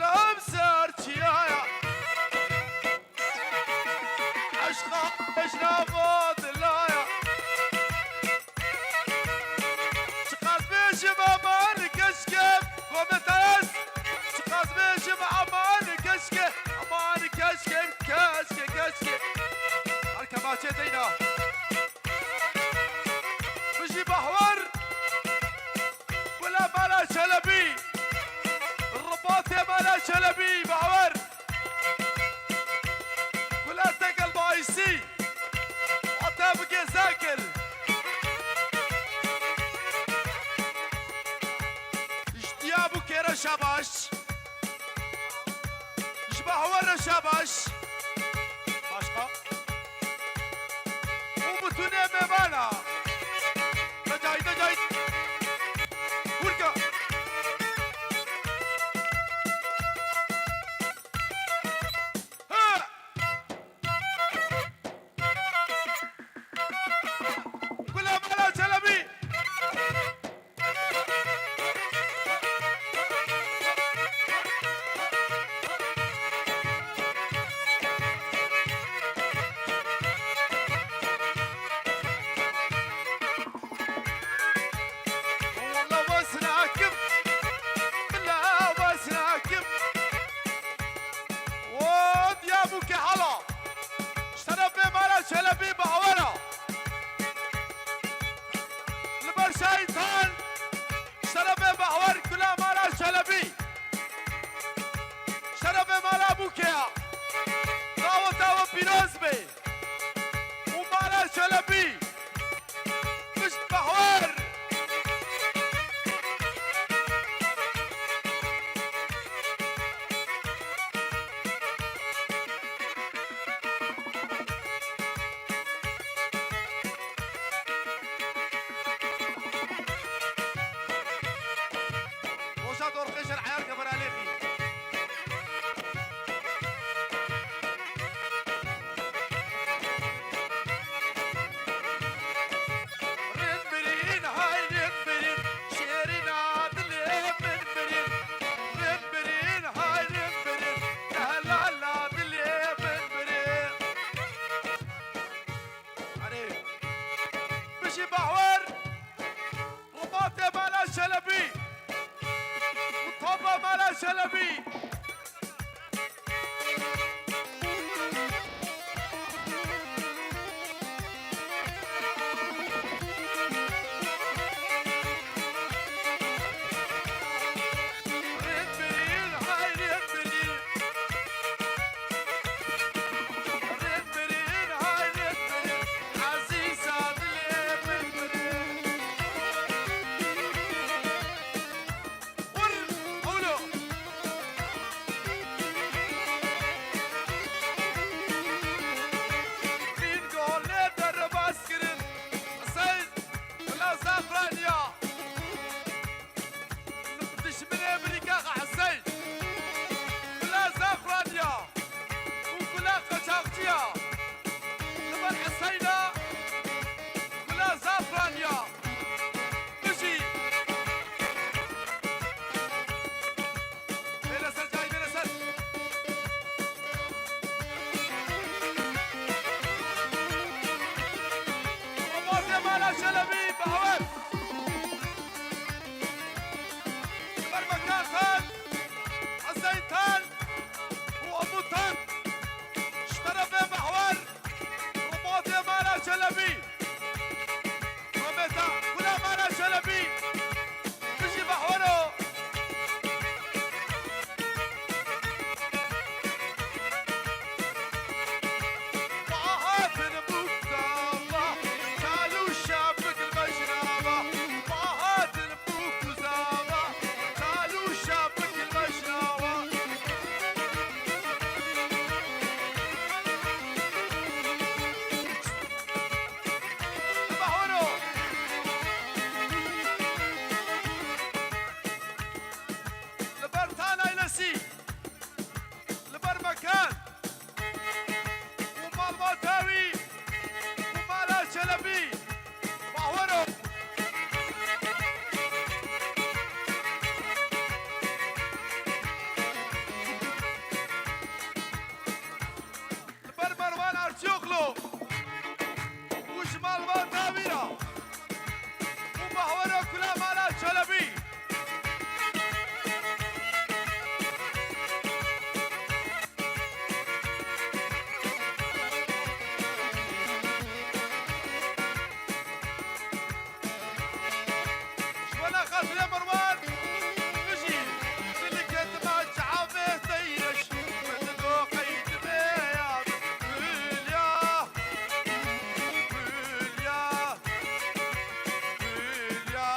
دلم سرچیایا عشقا اشرافا دلایا چقدر بشم امان کشکم گمترس چقدر بشم امان کشکم امان کشکم کشکم هرکباچه دینا بشی بحور ولا مالا شلبي الرباط يا مالا شلبي بحور ولا تقل بايسي وطابق ساكر اشتيابو كيرا شاباش اشبحور شاباش باشقا ومتوني ميمانا دجاي ورقة ها كلها مالا جلبي شلبي بعورة البرشايطان شربي بعور كلها مالا شلبي شربي مالا بوكيا داو بيروز بي ومالا شلبي مش بعور دورقيش العيال كبر عليكي رنبرين هاي رنبرين شيرين عادل رنبرين رنبرين هاي رنبرين لا لا عادل رنبرين عليك مشي بحور رباطي مالا شلبي طبا مالا شلبي رنبرين هاي رنبرين رنبرين هاي رنبرين عزيز عدلي رنبرين كله وشمال ما تابيرا ومحورة كلها مالا شلبي شوانا خاطر يا مروان مشي سلكت ما تعافي تيش بدو قيد بياض قول يا قول يا قول يا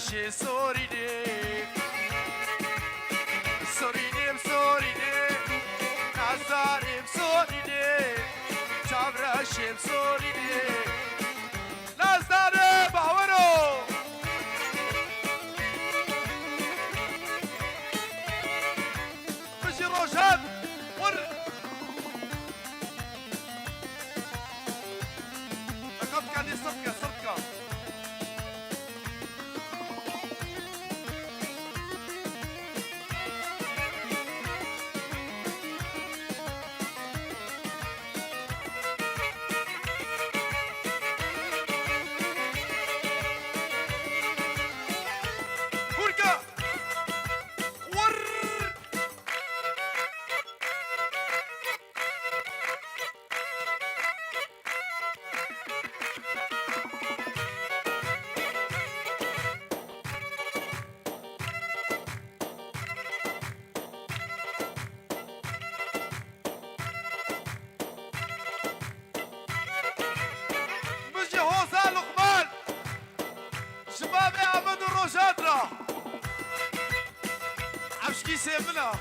شي سوريني سوريني سوريني نازاري سوريني تابراشي سوريني نازاري باورو مشي روجان ور لقد كان صفقة صفقة فرقة ور مجي هوزا لقمان شبابي عمدو الروجادرة عمشكي سيبنا